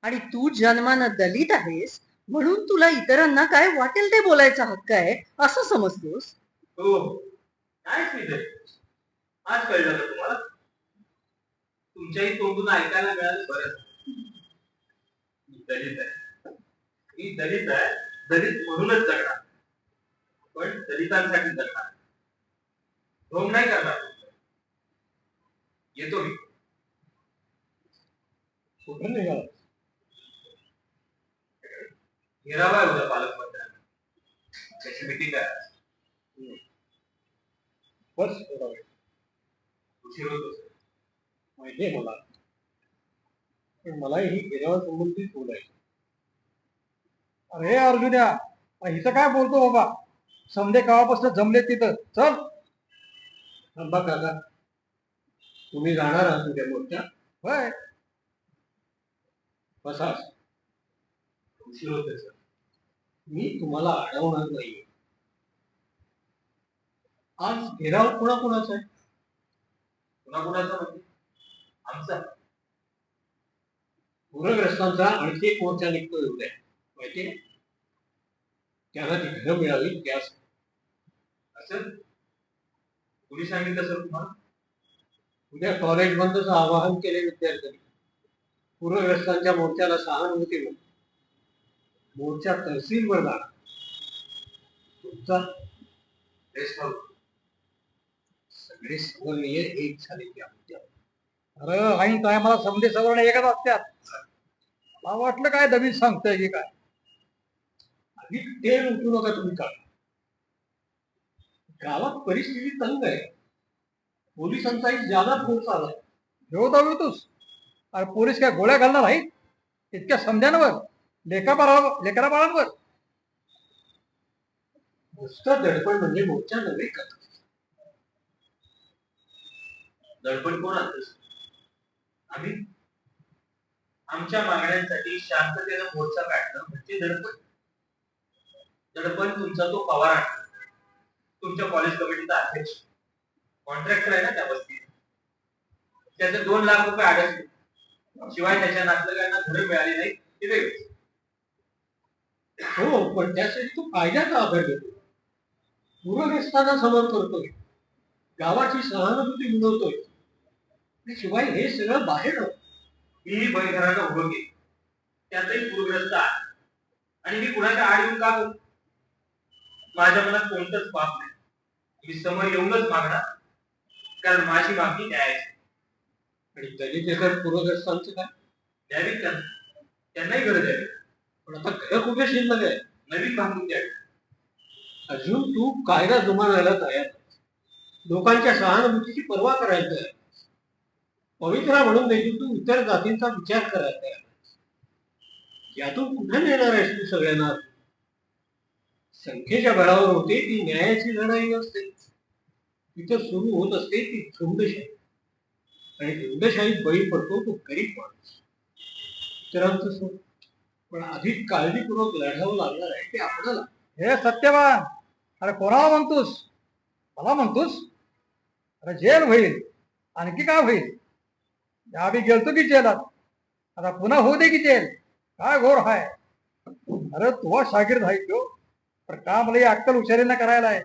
आणि तू जन्मानं दलित आहेस म्हणून तुला इतरांना काय वाटेल ते बोलायचा हक्क आहे असं समजतोस? हो हो, नाहीच मी दलित. आज कळलं का तुम्हाला? तुमच्याही तोंडून ऐकायला मिळालं बरं. मी दलित आहे. मी दलित आहे. दलित म्हणूनच जगणार, पण दलितांसाठी जगणार. ढोंग नाही करणार. येतो मी. कुठे निघाला? घेरावा आहे उद्या पालकमंत्र्यांना. त्याची मिटिंग आहे. बस थोडा वेळ. उशीर होतो सर. माहिती आहे मला, पण मलाही ही घेरावा संबंधीच बोलायचं. अरे अर्जुन्या, हिचं काय बोलतो बाबा? समजे गावापासून जमले तिथं चल. थांबा काका, तुम्ही जाणार आहात उद्या मोर्चा? होय, बसा. उशीर होतोय सर. मी तुम्हाला अडवणार नाही. आज घेराव कोणाकोणाचा आहे? कुणाकुणाचा म्हणजे? आमचा. पूरग्रस्तांचा आणखी एक मोर्चा निघतोय उद्या, माहितीये? त्यांना ती घरं मिळावी त्यास. असं कुणी सांगितलं सर तुम्हाला? उद्या कॉलेज बंदचं आवाहन केले विद्यार्थ्यांनी. पूरग्रस्तांच्या मोर्चाला सहानुभूती म्हणून मोर्चा तहसीलवर जाणार. तुमचा रेस्ट हाऊस. सगळे सवर्णीय एक झाले त्या मुद्द्यावर. अरे आई काय मला समजे सवर्ण एकच असत्यात. मला वाटलं काय दबीत सांगतोय की काय. अधिक तेल उठू नका तुम्ही का. गावात परिस्थिती तंग आहे. पोलिसांचाही ज्यादा फोर्स आलाय. घेऊ दावी तूच. अरे पोलीस काय गोळ्या घालणार आहेत इतक्या समध्यांवर, लेकरा बाळांवर? नुसतं दडपण म्हणजे मोर्चा नव्हे का. दडपण कोण आणतं? आम्ही. आमच्या मागण्यांसाठी शांततेनं मोर्चा काढणं म्हणजे दडपण. दडपण तुमचा तो पवार आणतो, तुमच्या कॉलेज कमिटीचा अध्यक्ष, कॉन्ट्रॅक्टर आहे ना त्या वस्तीत. त्याचे 2 लाख रुपये अडकले, शिवाय त्याच्या नातलगांना घरं मिळाली नाही ते वेगळेच. हो, पण त्यासाठी तो कायद्याचा आधार घेतो. पूरग्रस्तांना समोर करतोय, गावाची सहानुभूती मिळवतोय. शिवाय हे सगळं बाहेर मीही बैघरानं उभं केली, त्यातही पूरग्रस्त आहे. आणि मी कुणाच्या आड येऊन का करू? माझ्या मनात कोणतंच पाप नाही. मी समोर येऊनच मागणार, कारण माझी मागणी न्यायाची. आणि दलितेतर पूरग्रस्तांचं काय? द्यावीत त्यांना, त्यांनाही गरज आहे. पण आता घर कुठे शिल्लक आहे? नवीन बांधून द्यावी. अजून तू कायदा जुमानायला तयार. लोकांच्या सहानुभूतीची पर्वा करायला तयार. पवित्रा म्हणून देखील तू इतर जातींचा विचार करायला तयार. यातून कुठे नेणार आहेस तू सगळ्यांना? संख्येच्या बळावर होते ती न्यायाची लढाई असते. तिथं सुरू होत असते ती झुंडशाही. आणि झुंडशाहीत बळी पडतो तो गरीब माणूस. इतरांचं सोड, पण अधिक काळजीपूर्वक लढावं लागणार आहे ते आपल्याला. हे सत्यवान, अरे कोणाला म्हणतोस? मला म्हणतोस? अरे जेल होईल, आणखी काय होईल? आधी गेलतो की जेलात, आता पुन्हा होऊ दे की जेल. काय घोर हाय. अरे तुझा शागिर्द आहे तो, पण काम लई अक्कल हुशारीनं करायला आहे.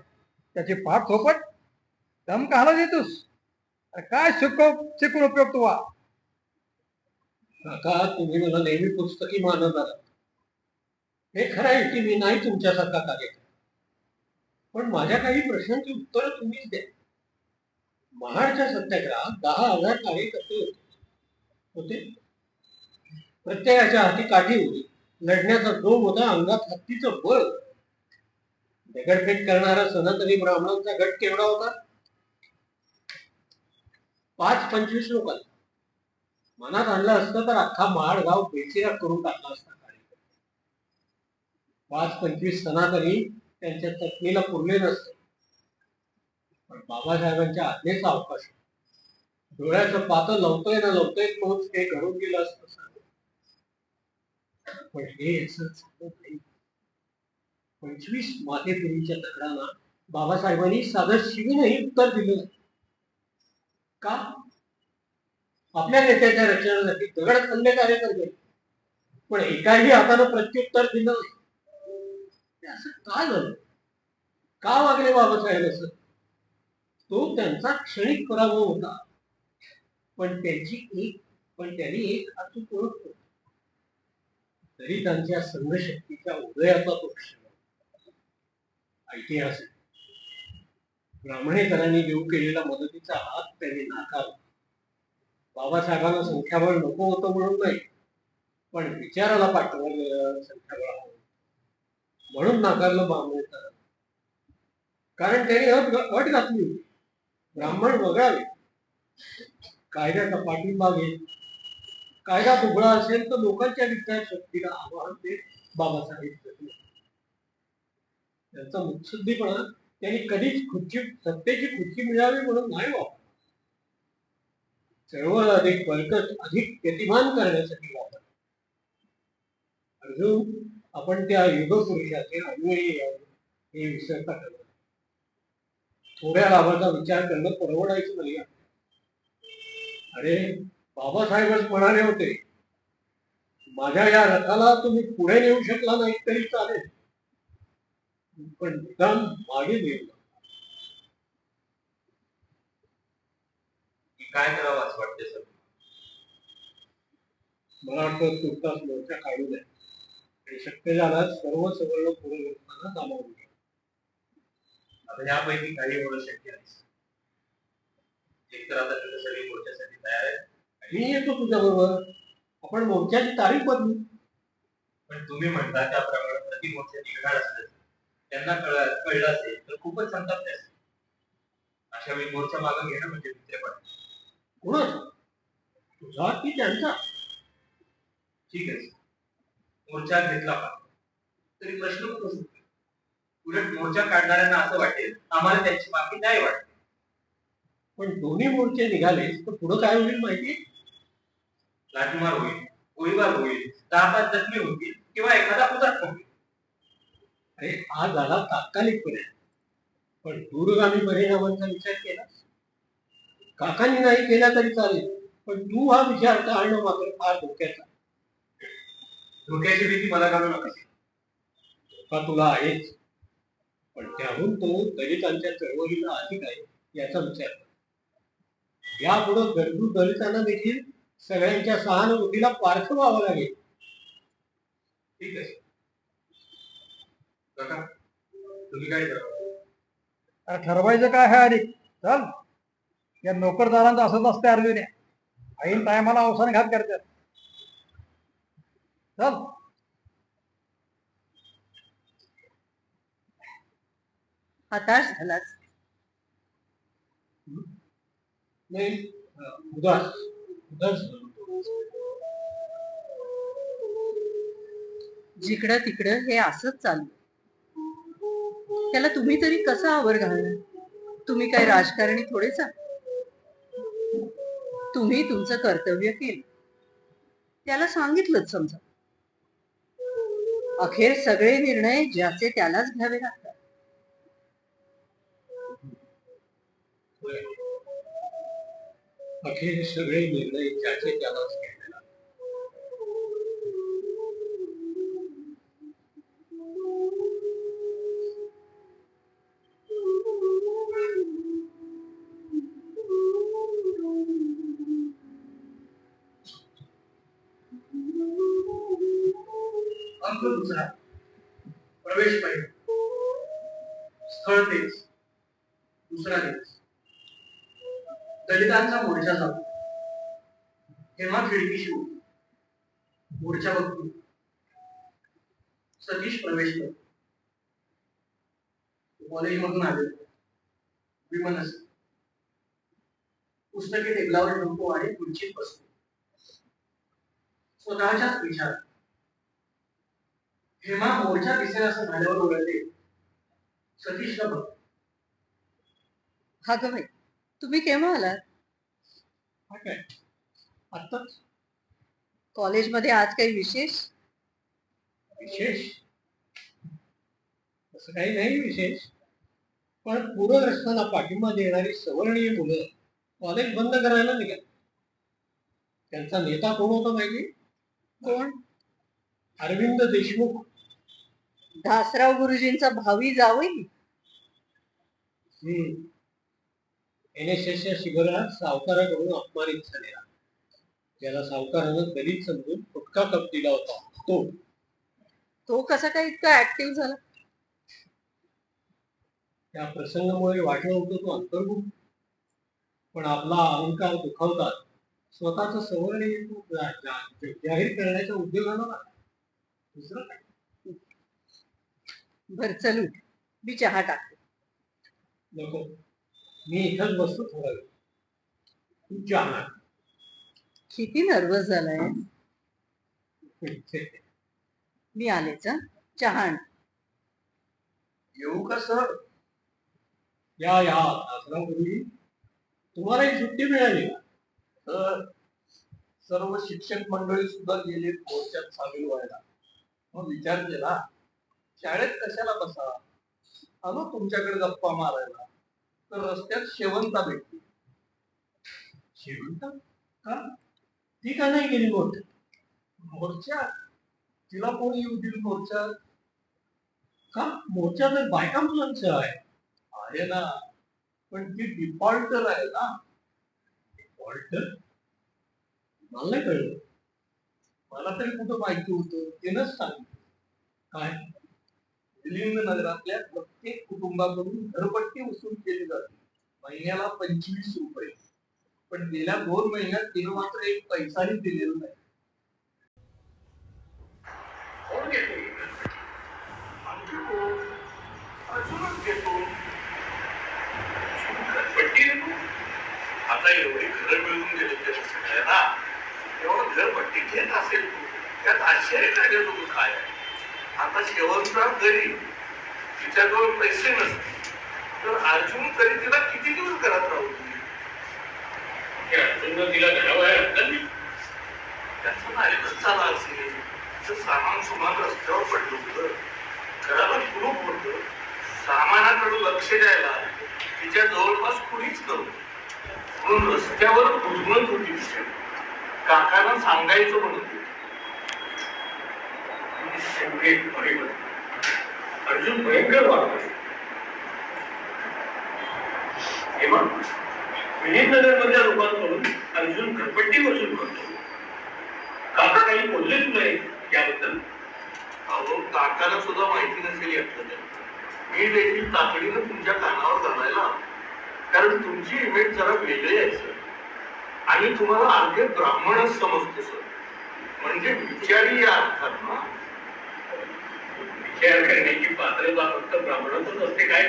त्याची पाठ थोपट दम कहाला देतोस? अरे काय शिकून उपयोग तुवा? काका, तुम्ही मला नेहमी पुस्तकी मानत आहात. हे खरं आहे की मी नाही तुमच्यासारखा कार्यक्रम, पण माझ्या काही प्रश्नांची उत्तर तुम्हीच द्या. महाडच्या सत्याग्रहात 10,000 कार्यकर्ते होते. प्रत्येकाच्या हाती काठी होती. लढण्याचा जोम होता, अंगात हत्तीचं बळ. दगडफेक करणारा सनातनी ब्राह्मणांचा गट केवढा होता? 5-25 लोकांना. मनात आणलं असतं तर अख्खा महाड गाव बेचिराग करून टाकला असता. 5-25 सनातनी त्यांच्या चटणीला पुरले नसते. पण बाबासाहेबांच्या आज्ञेचा अवकाश. डोळ्याचं पातं लवतोय तोच ते घडून गेलं असतं. पण हे असं झालं नाही. 25 मातेपुरीच्या दगडांना बाबासाहेबांनी साधं शिवीनही उत्तर दिलं नाही. का? आपल्या नेत्याच्या रक्षणासाठी दगड खणले कार्य करते. पण एकाही हातानं प्रत्युत्तर दिलं नाही. ते असं का झालं? का वागले बाबासाहेब असं? तो त्यांचा क्षणिक पराभव होता, पण त्यांनी एक अचूक ओळख होती. तरी त्यांच्या संघशक्तीच्या उदयाचा तो क्षण ऐतिहासिक. ब्राह्मणेतरांनी देऊ केलेला मदतीचा हात त्यांनी नाकारला. बाबासाहेबांना संख्याबळ नको होतं म्हणून नाही, पण विचाराला पाठवलं संख्याबळ हवं म्हणून नाकारलं ब्राह्मणेतर. कारण त्यांनी अट घातली होती, ब्राह्मण वगळावे. कायद्याचा पाठिंबा घेत कायदा दुबळा असेल तर लोकांच्या विचार शक्तीला आव्हान देत बाबासाहेब जगले. त्यांचा मुत्सद्दीपणा त्यांनी कधीच सत्तेची खुर्ची मिळावी म्हणून नाही वापरला. चळवळ अधिक बळकट, अधिक गतिमान करण्यासाठी वापरला. अर्जुन, आपण त्या युगपुरुषाचे अन्वयी हे विसरता ठरवलं. थोड्या लाभाचा विचार करणं परवडायचं नाही. अरे, बाबासाहेबच म्हणाले होते, माझ्या या रथाला तुम्ही पुढे नेऊ शकला नाही तरी चालेल, पण निदान मागे नेऊ नका. काय करावं असं वाटते सर? मला वाटतं तुर्तास मोर्चा काढू द्या आणि शक्य झाल्यास सर्व सवर्ण पुढे लोकांना सामावून घ्या. आता यापैकी काही होणं शक्य आहे. एकतर आता तिथे सगळी मोर्चासाठी तयार आहे. मी येतो तुझ्या बरोबर, आपण मोर्चाची तारीख बदलू. पण तुम्ही म्हणता त्याप्रमाणे प्रति मोर्चा निघणार असल्यास त्यांना कळलं असेल तर खूपच संतापले असेल. अशा वेळी मोर्चा मागं घेणं म्हणजे मित्रपण. कोणाचा? तुझा की त्यांचा? ठीक आहे, मोर्चा घेतला पाहिजे तरी प्रश्न कुठं सुटतो? उलट मोर्चा काढणाऱ्यांना असं वाटेल आम्हाला त्यांची माफी नाही वाटते. पण दोन्ही मोर्चे निघाले तर पुढं काय होईल माहिती? लाठीमार होईल, गोळीबार होईल, 10-5 जखमी होतील किंवा एखादा पुतळा होईल. अरे, हा झाला तात्कालिक परिणाम, पण दूरगामी परिणामांचा विचार केला? काकांनी नाही केला तरी चालेल, पण तू हा विचार टाळणं मात्र फार धोक्याचा. धोक्याची भीती मला घालू नका. धोका तुला आहेच, पण त्याहून तो दलितांच्या चळवळीला अधिक आहे याचा विचार कर. यापुढे गरजू दलितांना देखील सगळ्यांच्या सहानुभूतीला पार्श्व व्हावं लागेल. ठीक आहे काका, तुम्ही काय करा? अरे ठरवायचं काय आहे अधिक? चल, या नोकरदारांचं असंच असते अर्जुन. ऐन टायमाला अवसान घात करतात. चल. हताश झालास? नाही, उदास उदास जिकडं तिकडं हे असंच चालू. त्याला तुम्ही तरी कसा आवर घालणार? तुम्ही काय राजकारणी थोडेच आहात. तुम्ही तुमचं कर्तव्य केलं, त्याला सांगितलंच समजा. अखेर सगळे निर्णय ज्याचे त्यालाच घ्यावे लागतात. अखेर सगळे निर्णय ज्याचे त्यालाच घ्यावे लागतात. अंक दुसरा, प्रवेश पहिला, स्थळ तेच, दुसरा दिवस. दलितांचा मोर्चा जातो. तेव्हा खिडकीशी उभी मोर्चा बघतो. सतीश प्रवेश करतो. कॉलेजमधून आले, विमानस पुस्तके टेबलावर ठेवतो आणि खुर्चीत बसतो. स्वतःच्याच विचार. हेमा मोर्चा दिसेल असं झाल्यावर ओळखते. सतीशला बघ. हा ग बाई, तुम्ही केव्हा आलात? हा काय, आत्ताच? कॉलेजमध्ये आज काही विशेष? विशेष असं काही नाही विशेष, पण पूरग्रस्तांना पाठिंबा देणारी सवर्णीय मुलं कॉलेज बंद करायला निघाली. त्यांचा नेता कोण होता माहिती? कोण? अरविंद देशमुख दासराव गुरुजींचा भावी जावई. NSSच्या शिबिरात सावकाराकडून अपमानित झालेला, ज्याला सावकारानं दलित समजून फुटका कप दिला होता, तो कसा काय इतका ऍक्टिव्ह झाला? त्या प्रसंगामुळे वाटलं होतं तो अंतर्मुख, पण आपला अहंकार दुखावतात स्वतःच सवय जाहीर करण्याच्या उद्योगाला लागला. दुसरं काय? बर चल उठ, मी चहा टाकते. नको, मी इथंच बसतो थोडा वेळ. तू चहा. किती नर्वस झालाय. मी आलेच हं. चहा आण. येऊ का सर? या दासराव गुरुजी, तुम्हालाही सुट्टी मिळाली का? तर सर्व शिक्षक मंडळी सुद्धा गेले मोर्चात सामील व्हायला. मग विचार केला, शाळेत कशाला बसा, आलो तुमच्याकडे गप्पा मारायला. तर रस्त्यात शेवंता भेटली. शेवंत का? ती का नाही गेली मोर्चा, तिला कोण येऊ दिल मोर्चात? का? मोर्चा तर बायका मुलांचं आहे. आहे ना, पण ती डिफॉल्टर आहे ना. डिफॉल्टर? मला नाही कळलं. मला तरी कुठं माहिती होतं, तिनंच सांगितलं. काय? मिलिंद नगरातल्या प्रत्येक कुटुंबाकडून घरपट्टी वसूल केली जाते, महिन्याला 25 रुपये. पण गेल्या 2 महिन्यात तिनं मात्र एक पैसाही दिलेला नाही. अजूनच घेतो. घरपट्टी देतो. आता एवढी घरं मिळून गेली त्याच्या सगळ्यांना, एवढं घरपट्टी घेत असेल तू, त्यात आश्चर्य काय तू काय? आता शेवंता जरी तिच्याजवळ पैसे नसते तर अर्जुन तरी तिला किती दिवस घरात राहू दे? अर्जुन तिला घराबाहेर हटलं नाही. त्याचं नाईकच झाला असेल. तिचं सामान सुमान रस्त्यावर पडलं होतं, घराला कुलूप होतं, सामानाकडे लक्ष द्यायला तिच्या जवळपास कुणीच नव्हतं. म्हणून रस्त्यावर बुजमत होती दिसेल. काकांना सांगायचं म्हणून अर्जुन भयंकर वाटत. विनीतनगर मधल्या लोकांकडून अर्जुन घरपट्टी वसूल करतो. काका काही बोललेच नाही याबद्दल? अहो, काकाला सुद्धा माहिती नसेल यातलं. मी देखील तातडीनं तुमच्या कानावर घालायला, कारण तुमची इमेज जरा वेगळी आहे सर. आणि तुम्हाला अर्धे ब्राह्मणच समजतो सर. म्हणजे विचारी या अर्थात ना. विचार करण्याची पात्रता फक्त ब्राह्मणातच असते काय?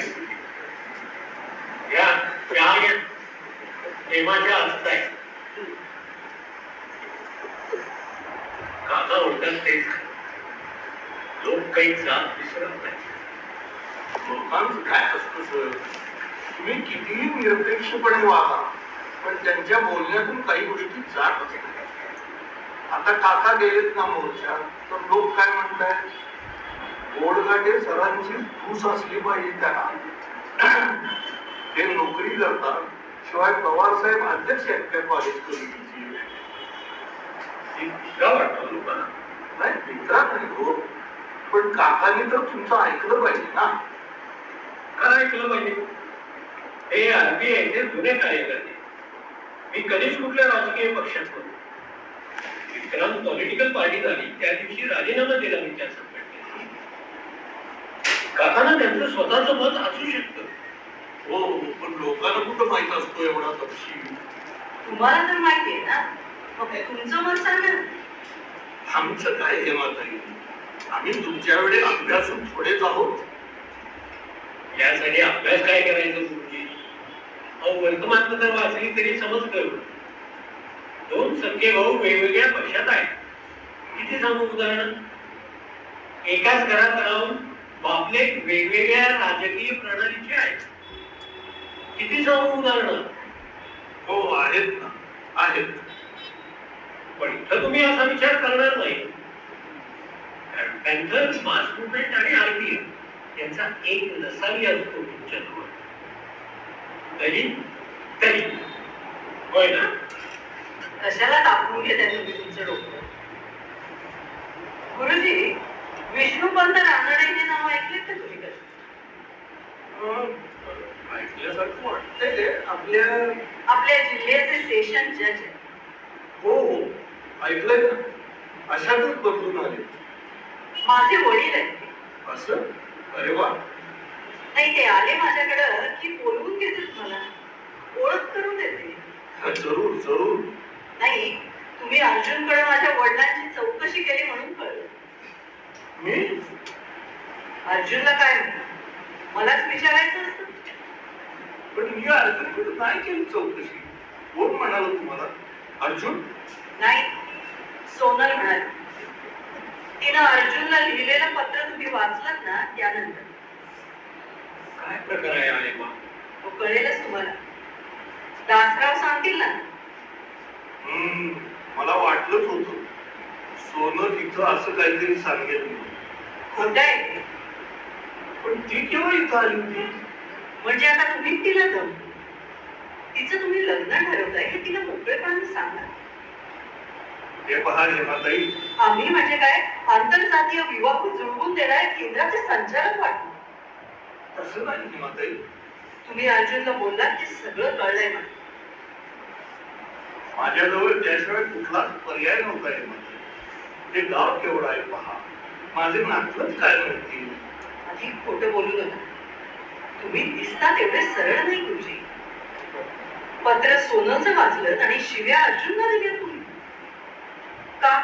या प्रेमाच्या असताय काका म्हणतात तेच. लोक काही जात विसरत नाही. लोकांचं काय असतं सर, तुम्ही कितीही निरपेक्षपणे वागा, पण त्यांच्या बोलण्यातून काही गोष्टी जात असतात. आता काका गेलेत ना मोर्चात, तर लोक काय म्हणतायत? गोडगाडे सरांची धूस असली पाहिजे त्याला. ते नोकरी करतात, शिवाय पवार साहेब अध्यक्ष आहेत त्या कॉलेज कमिटीची. वाटतं लोकांना नाही मित्रात नाही हो, पण काकांनी तर तुमचं ऐकलं पाहिजे ना. काय ऐकलं पाहिजे? हे RBIचे जुने कार्यकर्ते. मी कधीच कुठल्या राजकीय पक्षात होतो. विक्रांत पॉलिटिकल पार्टी झाली त्या दिवशी राजीनामा दिला मी त्या संघटनेने. काकांना त्यांचं स्वतःचं मत असू शकतं. हो, पण लोकांना कुठं माहित असतो एवढा तपशील? तुम्हाला तर माहिती आहे ना, मग तुमचं मत सांगा. आमचं काय हे मत आहे? आम्ही तुमच्या वेळी अभ्यासून थोडेच आहोत. यासाठी अभ्यास काय करायचं गुरुजी? वर्तमानपत्र वाचली तरी समजतं. 2 सख्खे भाऊ वेगवेगळ्या पक्षात आहेत. किती सांगू उदाहरण? एकाच घरात राहून बापले वेगवेगळ्या राजकीय प्रणालीचे आहेत. किती सांगू उदाहरण? हो, आहेत ना, आहेत. पण इथं तुम्ही असा विचार करणार नाही. त्यांचं मास मुवमेंट आणि RBI यांचा एक नसावी असतो तुमच्याजवळ. तरी होय ना? कशाला टाकून घेताय तुम्ही तुमचं डोकं? गुरुजी, विष्णुपंत रानडे हे नाव ऐकलेत का तुम्ही कधी? ऐकल्यासारखं वाटतंय ते आपल्या. आपल्या जिल्ह्याचे सेशन जज आहेत. हो हो, ऐकलंय ना. अशातच बदलून आले. माझे वडील आहेत ते. असं? अरे वा. नाही, ते आले माझ्याकडं की बोलवून घेतात मला, ओळख करून देते. जरूर जरूर. नाही, तुम्ही अर्जुनकडे माझ्या वडिलांची चौकशी केली म्हणून कळलं. मी अर्जुनला काय म्हणतात? मलाच विचारायचं असतं. पण मी अर्जुनकडे नाही केली चौकशी. कोण म्हणाल तुम्हाला? अर्जुन? नाही, सोनल म्हणाली. तिनं अर्जुनला लिहिलेलं पत्र तुम्ही वाचलात ना त्यानंतर. काय प्रकार आहे आई बा? तो कळेलच तुम्हाला. दासराव सांगतील ना. मला वाटलंच होतं सोनं तिथं असं काहीतरी सांगेल म्हणून. खोटं आहे ते. पण ती केव्हा इथं आली होती? म्हणजे आता तुम्ही तिला जाऊ, तिचं तुम्ही लग्न ठरवताय हे तिला मोकळेपणाने सांगा. हे पहा हेमाताई, आम्ही म्हणजे काय, आंतरजातीय विवाह जुळवून देणाऱ्या केंद्राचे संचालक वाटतो. तसं नाही हेमाताई. तुम्ही अर्जुनला बोललात ते सगळं कळलंय मला. माझ्याजवळ त्याशिवाय कुठलाच पर्याय नव्हता हेमाताई. हे गाव केवढं आहे पहा. माझे नातलंच काय म्हणतील? अधिक खोटं बोलू नका. तुम्ही दिसता तेवढे सरळ नाही गुरुजी. पत्र सोनंचं वाचलं आणि शिव्या अर्जुनला दिल्या तुम्ही. का?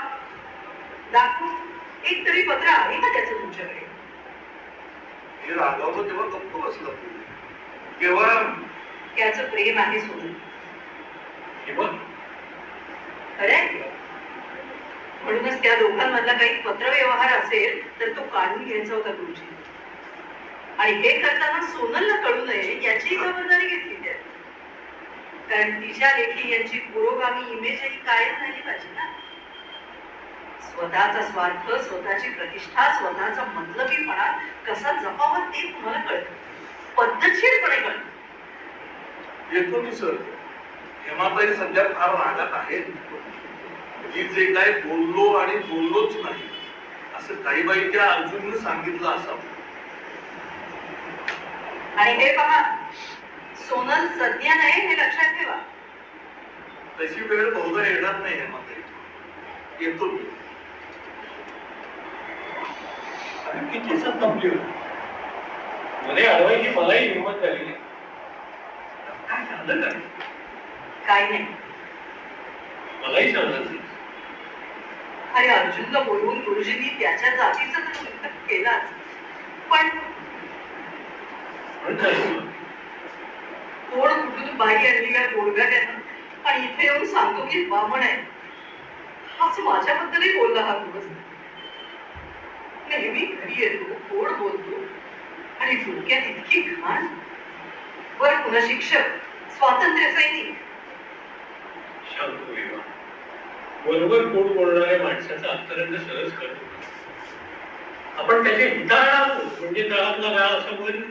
दाखव, एक तरी पत्र आहे का त्याचं तुमच्याकडे? हे रागावलं तेव्हा गप्प बसला तू. केव्हा त्याचं प्रेम आहे सोनून. केव्हा खरंय? म्हणूनच त्या दोघांमधला काही पत्रव्यवहार असेल तर तो काढून घ्यायचा होता गुरुजी. आणि हे करताना सोनलला कळू नये याची जबाबदारी घेतली त्या. कारण तिच्या लेखी यांची पुरोगामी इमेजही कायम झाली पाहिजे ना. स्वतःचा स्वार्थ, स्वतःची प्रतिष्ठा, स्वतःचा मतलबीपणा कसा जपावा ते तुम्हाला कळतं, पद्धतशीरपणे कळतं. येतो मी सर. हेमाताई सध्या फार रागात आहे. मी जे काय बोललो आणि बोललोच नाही असं काही बाई त्या अर्जुनने सांगितलं असावं. आणि हे पहा, सोनल सज्ञा नाही हे लक्षात ठेवा. तशी वेळ बहुधा येणार नाही हेमाताई. येतो मी. किती संपली होती. मध्ये अडवायची मलाही हिंमत झाली नाही. काय झालं काय? काय नाही. मलाही सांगायचं. अरे अर्जुनला बोलवून गुरुजींनी त्याच्या जातीचं तर उल्लेख केलाच, पण कोण कुठून बाई आणली काय बोलव्या त्यानं आणि इथे येऊन सांगतो की बामण आहे. असं माझ्याबद्दलही बोलला हा दिवस. नेहमी घरी येतो, गोड बोलतो आणि डोक्यात इतकी घाण. बरं, पुन्हा शिक्षक, स्वातंत्र्य सैनिक. शांत विवा. बरोबर कोण बोलणाऱ्या माणसाचा अंतरंग सहज करतो. आपण त्याचे हिताळा म्हणजे तळातला गाळ असं बोलत.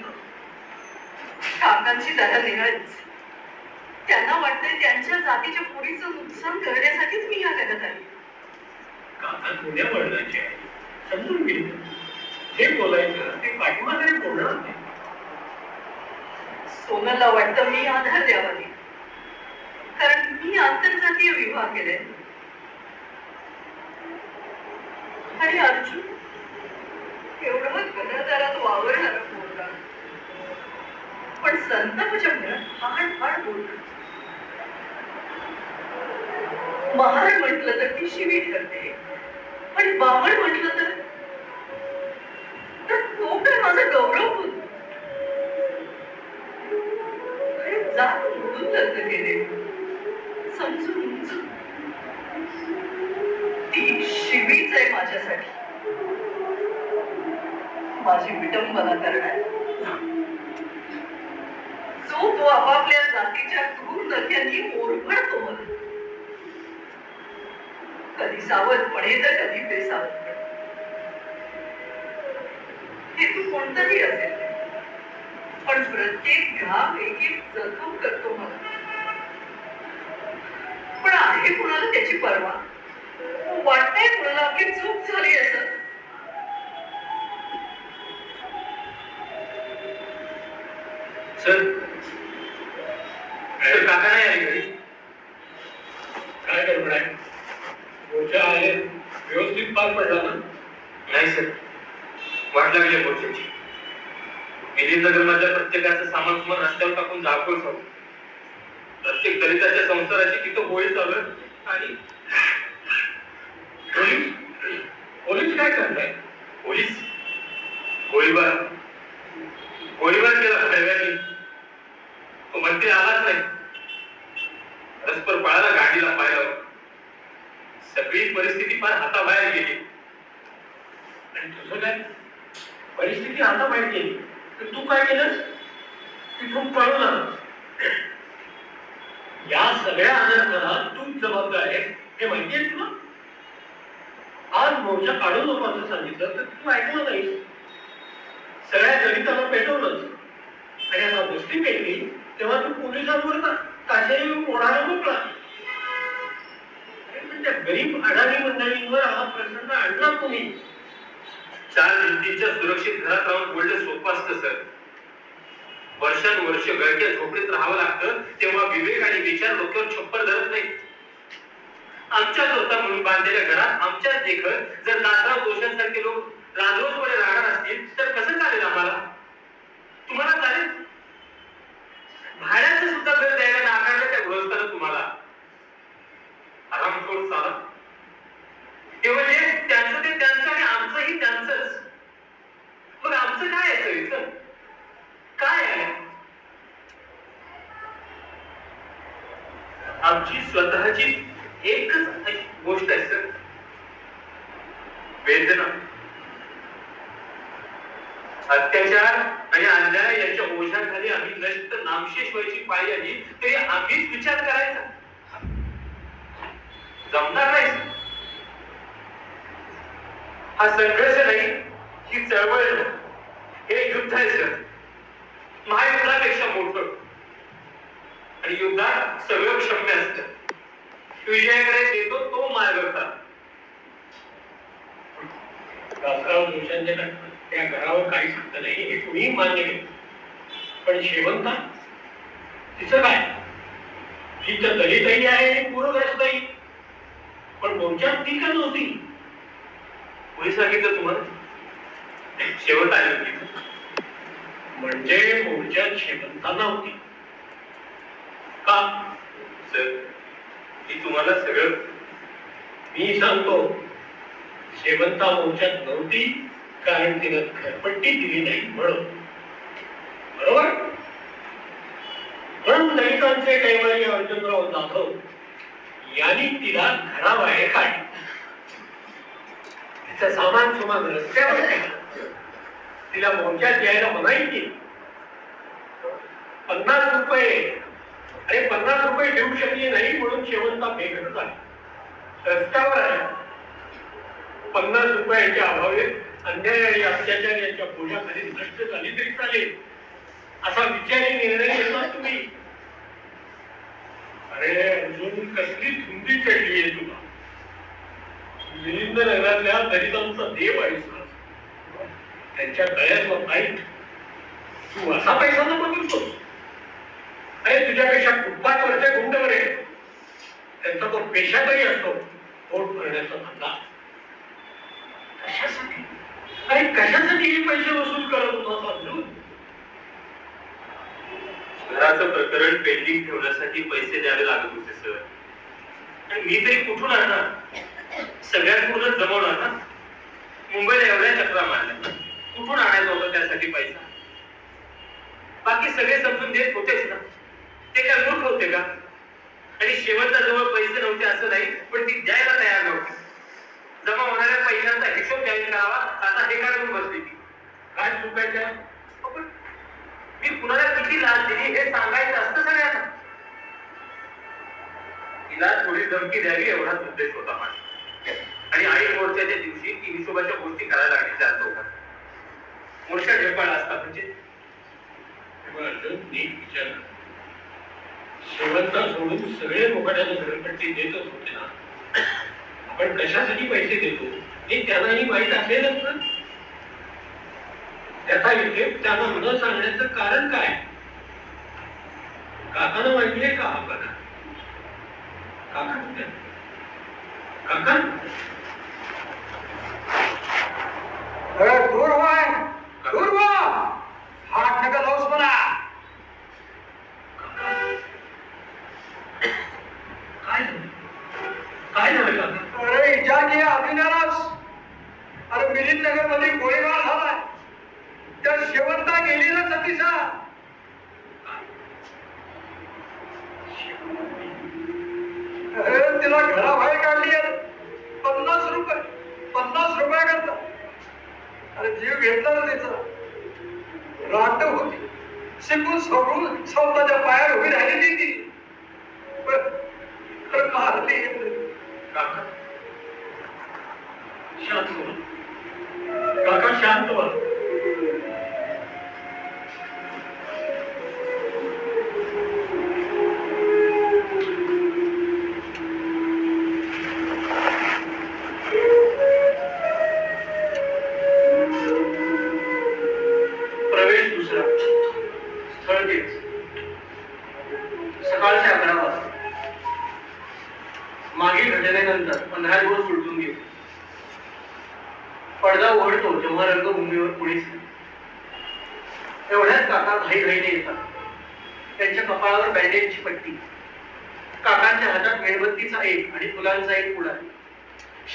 काकांची दरा निघालीच. त्यांना वाटतंय त्यांच्या जातीच्या पोरीचं नुकसान करण्यासाठीच मी या जगात आली. काका जुन्या वडिलांचे आहे, समजून घेतो. जे बोलायचं ते पाठीमागे बोलणार नाही. सोनलला वाटतं मी आधार द्यावा नाही, कारण मी आंतरजातीय विवाह केलाय. आणि अर्जुन एवढा घनदारात वावरणारा बोलला, पण संतापाच्या घरात हाड बोलला. महाराज म्हटलं तर ती शिवी ठरते आणि बामण म्हटलं तर तो काय माझा गौरव होतो. जात म्हणून लग्न केले समजून. ती शिवीच आहे माझ्यासाठी, माझी विटंबना करणार. जो तो आपापल्या जातीच्या क्रूर नद्यांनी ओरबडतो मला, कधी सावधपणे तर कधी बेसावधपणे. हे तू कोणताही असेल, पण प्रत्येक घाम एक एक जखम करतो मला. पण आहे कुणाला त्याची पर्वा? वाटतंय कुणाला आपली चूक झाली असं सर सर काका नाही आले घरी. काय गडबड आहे? मोर्चा आहे व्यवस्थित पार पडला ना? नाही सर, वाट लागली मोर्चाची. मिलिंदनगरमधल्या प्रत्येकाचं सामान सुमान रस्त्यावर टाकून जाळपोळ चालू. प्रत्येक दलिताच्या संसाराची तिथं होळी चालू आहे. आणि पोलीस पोलीस काय करताय? पोलीस गोळीबार गोळीबार केला खळव्यानी. तो मंत्री आलाच नाही. परस्पर पळाला गाडीला पाहिलं. सगळी परिस्थिती फार हाताबाहेर गेली. आणि तुझं काय? परिस्थिती हाताबाहेर गेली तर तू काय केलंस? तिथून पळून आला. या सगळ्या अनर्थाला तूच जबाबदार आहे हे माहिती आहे तुला? आज मोर्चा काढू नको असं सांगितलं तर तू ऐकलं नाहीस. सगळ्या दलितांना पेटवलंच. आणि आता गोष्टी पेटली तेव्हा तू पोलिसांवर काशेरी ओढायला मोकळा. पण त्या गरीब अडाणी मंडळींवर हा प्रसंग आणला कोणी? 4 भिंतींच्या सुरक्षित घरात राहून बोलणं सोपं असतं सर. वर्षानुवर्ष गळक्या झोपडीत राहावं लागतं तेव्हा विवेक आणि विचार डोक्यावर छप्पर धरत नाही. आमच्याच होता म्हणून बांधलेल्या घरात आमच्याच देखत जर दासराव दोषांसारखे लोक राजरोसपणे राहणार असतील तर कसं चालेल आम्हाला? तुम्हाला चालेल? भाड्याचं सुद्धा घर द्यायला नाकारलं त्या गृहस्थानं तुम्हाला. आरामखोर चाला. ते म्हणजे त्यांचं ते त्यांचं आणि आमचंही त्यांचंच. मग आमचं काय आहे सर इथं? काय आहे? आमची स्वतःची एकच गोष्ट आहे सर, वेदना. अत्याचार आणि अन्याय यांच्या ओझ्याखाली आम्ही नष्ट नामशेष व्हायची पाळी आली तरी आम्हीच विचार करायचा. जमणार नाही. हा संघर्ष नाही, ही चळवळ नाही, हे युद्ध आहे सर. महायुद्धापेक्षा मोठं. आणि युद्धात सगळं क्षम्य असतं. विजयाकडे देतो तो मार्ग होता. दासराव दोषांच्या त्या घरावर काही सांगत नाही हे कुणीही मान्य केलं. पण शेवंता तिचं काय? ती तर दलितही आहे आणि पूरग्रस्तही. पण मोर्चात ती का नव्हती? कोणी सांगितलं तुम्हाला? शेवट आली होती. म्हणजे मोर्चात शेवंता नव्हती का? सर मी तुम्हाला सगळं मी सांगतो. शेवंता मोर्चात नव्हती कारण तिनं घरपट्टी दिली नाही म्हणून. बरोबर? म्हणून दलितांचे कैवारी अर्जुनराव जाधव यांनी तिला घराबाहेर काढली. तिचं सामान सुमान रस्त्यावर ठेवलं. तिला मोर्चात यायला मनाई केली. 50 रुपये अरे 50 रुपये देऊ शकली नाही म्हणून शेवंता बेघर झाली. रस्त्यावर आल्या. 50 रुपयाच्या अभावी अन्याय आणि अत्याचार यांच्या बोजाखाली नष्ट झाली तरी चालेल असा विचारी निर्णय घेतला तुम्ही. अरे अजून कसली धुंदी चढली आहे तुला. मिलिंदनगरातल्या दलितांचा देव आहे. त्यांच्या गळ्यातला पाईट तू असा पैसा न बघतोस. अरे तुझ्यापेक्षा फुटपाथवरचे गुंड बरे त्यांचा तो पेशातही असतो पोट भरण्याचा धंदा. कशासाठी? अरे कशासाठी हे पैसे वसूल करत होता अर्जुन? घराचं प्रकरण पेंडिंग ठेवण्यासाठी पैसे द्यावे लागत होते सर. आणि मी तरी कुठून आणणार? सगळ्यात पूर्ण जमवणार ना. मुंबईला एवढ्या चक्रा मारल्या, कुठून आणायचं होतं त्यासाठी पैसा? बाकी सगळे समजून देत होतेच ना. ते काय मूर्ख होते का? आणि शेवटच्या जवळ पैसे नव्हते असं नाही, पण ती द्यायला तयार नव्हती. जमा होणाऱ्या पैशांचा हिशोब जाहीर करावा आता हे काढून बसली ती. काय चुकायच्या? मी कुणाला किती लाच दिली हे सांगायचं असतं सगळ्यांना. तिला थोडी धमकी द्यावी एवढाच उद्देश होता माझा. आणि आई मोर्चाच्या दिवशी ती हिशोबाच्या गोष्टी करायला लागली जास्त होता. मोर्चा झेपाळा असता म्हणजे नीट विचार. शेवंता सोडून सगळे मोकळ्याला घरपट्टी देतच होते ना. आपण कशासाठी पैसे देतो हे त्यांनाही माहित असेलच ना. त्याचा इथे त्यांना न सांगण्याचं कारण काय? काकानं वाहिली का हा प्रकार? काका कुठे? काका अरे दूर व्हाय, दूर व्हा, हात नका लावूस मला. काय झालं? काय झालं काका? अरे इजा की अभिनरास. अरे मिलिंद नगर मध्ये गोळीबार झालाय. त्या शेवंता गेली ना सतीसा. अरे तिला घराबाहेर काढली आहे. 50 रुपये, 50 रुपयाकरता. अरे जीव घेतला ना तिचा. राट होती, शिकून सोडून स्वतःच्या पायावर उभी राहिलेली ती. पण मारली. काका शांत व्हा. काका शांत व्हा. प्रवेश दुसरा, स्थळ तेच. सकाळचे 11 वाजता. मागील घटनेनंतर 15 दिवस उलटून गेले. पडदा उघडतो तेव्हा रंगभूमीवर पोलीस. एवढ्यात काका घाईघाईने येतात. त्यांच्या कपाळावर बँडेजची पट्टी, काकांच्या हातात मेणबत्तीचा एक आणि फुलांचा एक पुडा,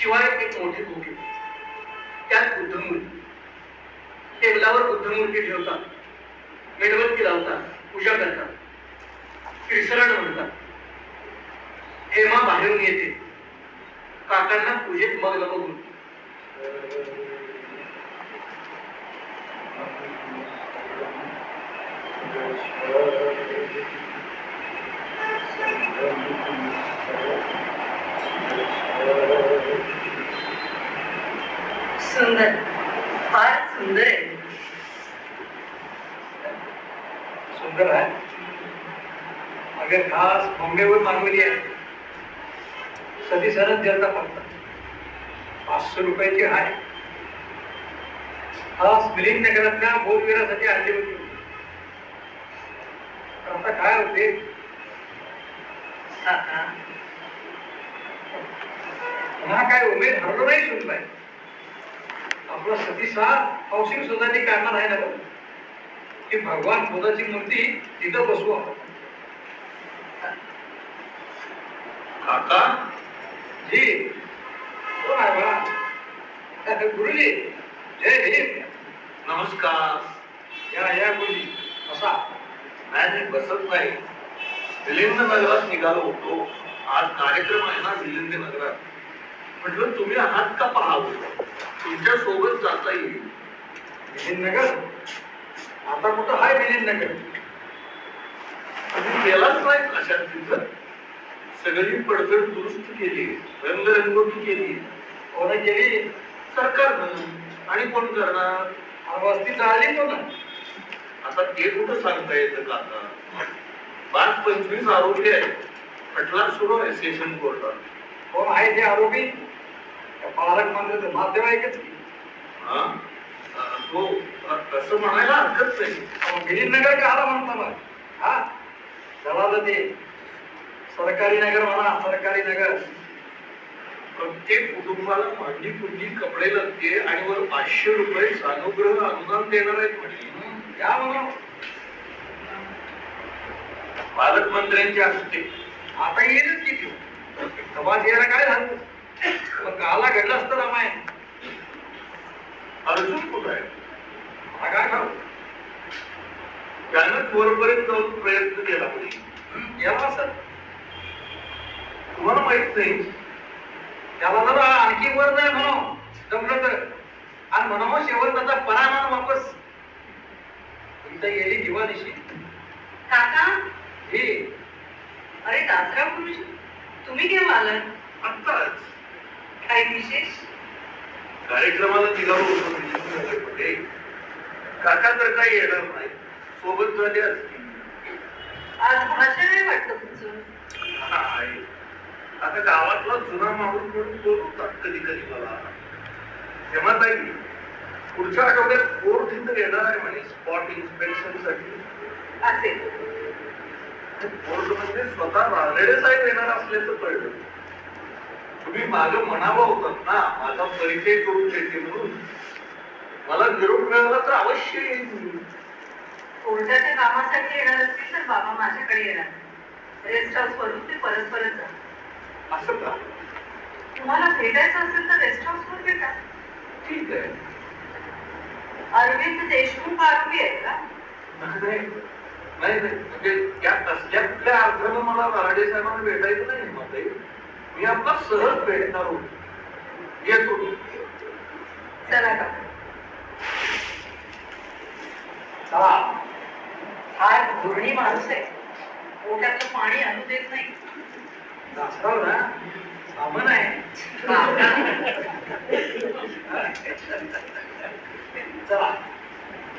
शिवाय एक मोठे खोके. त्यात बुद्धमूर्ती. टेबलावर बुद्धमूर्ती ठेवतात, मेणबत्ती लावतात, पूजा करतात, त्रिसरण म्हणतात. हेमा बाहेरून येते. काकांना पूजेत मग्न बघून सुंदर, फार सुंदर आहे. सुंदर आहे. अगर खास मुंबईवर मागवली आहे. सदी सरच द्यायचा फक्त 500 रुपयाची आहे. खास मिलिंद नगरातल्या बोधविरासाठी आणली होती. आता काय होते काका, पुन्हा काय उमेद हरलो नाही. सुनबाई आपला सतीसा हाऊसिंग सोसायटी काढणार आहे ना बघ. की भगवान बुद्धाची मूर्ती तिथं बसवू आपण. काका जी कोण आहे बा? गुरुजी जय भीम. नमस्कार. या गुरुजी असा. नाही बसत नाही. मिलिंद नगरात निघालो होतो. आज कार्यक्रम आहे ना मिलिंद नगरात. म्हटलं तुम्ही आहात का पाहावं. तुमच्या सोबत जाता येईल. मिलिंद नगर आता कुठं आहे मिलिंद नगर? तुम्ही गेलाच नाही कशात तिथं. सगळी पडझड दुरुस्त केली, रंगरंगोटी केली. कोण केली? सरकारनं. आणि कोण करणार? वस्ती चालली कोण? आता ते कुठं सांगता येतं का आता. 25 आरोपी आहेत. खटला सुरू आहे सेशन कोर्टात. कोण आहे ते आरोपी? पालकमंत्र्याचं नातेवाईकच की. हा तो असं म्हणायला हरकत नाही. मिलिंद नगर का आला म्हणता मग? हा चला ते सरकारी नगर म्हणा. सरकारी नगर. प्रत्येक कुटुंबाला भांडी कुंडी कपडे लागते आणि वर 500 रुपये सानुग्रह अनुदान देणार आहेत म्हटले. या म्हणून पालकमंत्र्यांच्या हस्ते. आता येईलच किती सभा यायला काय झालं. मग काला घडलं असतं रामायण. अर्जुन कुठं आहे? हा काय खाऊ. त्यानं वरपर्यंत जाऊन प्रयत्न केला पाहिजे. याला असं तुम्हाला माहित नाही. त्याला जरा आणखी वर नाही म्हणून जमलं तर. आणि म्हणून शेवटचा परामान वापस इथं गेली दिवानिशी. काका, ही अरे दासराव गुरुजी, तुम्ही केव्हा आलात? आत्ताच काही विशेष? कार्यक्रमाला निघालो होतो मिलिंद नगरमध्ये. काका तर काही येणार नाही. सोबत झाले असतील. आज भाषण आहे वाटतं तुमचं. आहे. आता गावातला जुना माणूस म्हणून बोलतात कधी कधी मला. तेव्हा ताई पुढच्या आठवड्यात कोर्ट इथं येणार आहे म्हणे स्पॉट इन्स्पेक्शन साठी. असेल. कोर्ट म्हणजे स्वतः रानडे साहेब येणार असल्याचं कळलं. तुम्ही माझं म्हणावं होतात ना, माझा परिचय करून देते म्हणून. मला निरोप मिळाला तर अवश्य येईल. कोर्टाच्या कामासाठी येणार असतील तर बाबा माझ्याकडे येणार. रेस्ट हाऊस वरून ते परस्परच जा. असं का? तुम्हाला भेटायचं असेल तर रेस्ट हाऊस वर भेटा. ठीक आहे. अरविंद देशमुख आरोपी आहेत का? नाही नाही नाही, म्हणजे त्या कसल्या कुठल्या अर्थानं मला रानडे साहेबांना भेटायचं नाही मध्ये. मी आपला सहज भेटणार होतो. येतो मी. चला का हा धोरणी माणूस आहे. पोटातलं पाणी आणू देत नाही. दासराव ना सामान आहे.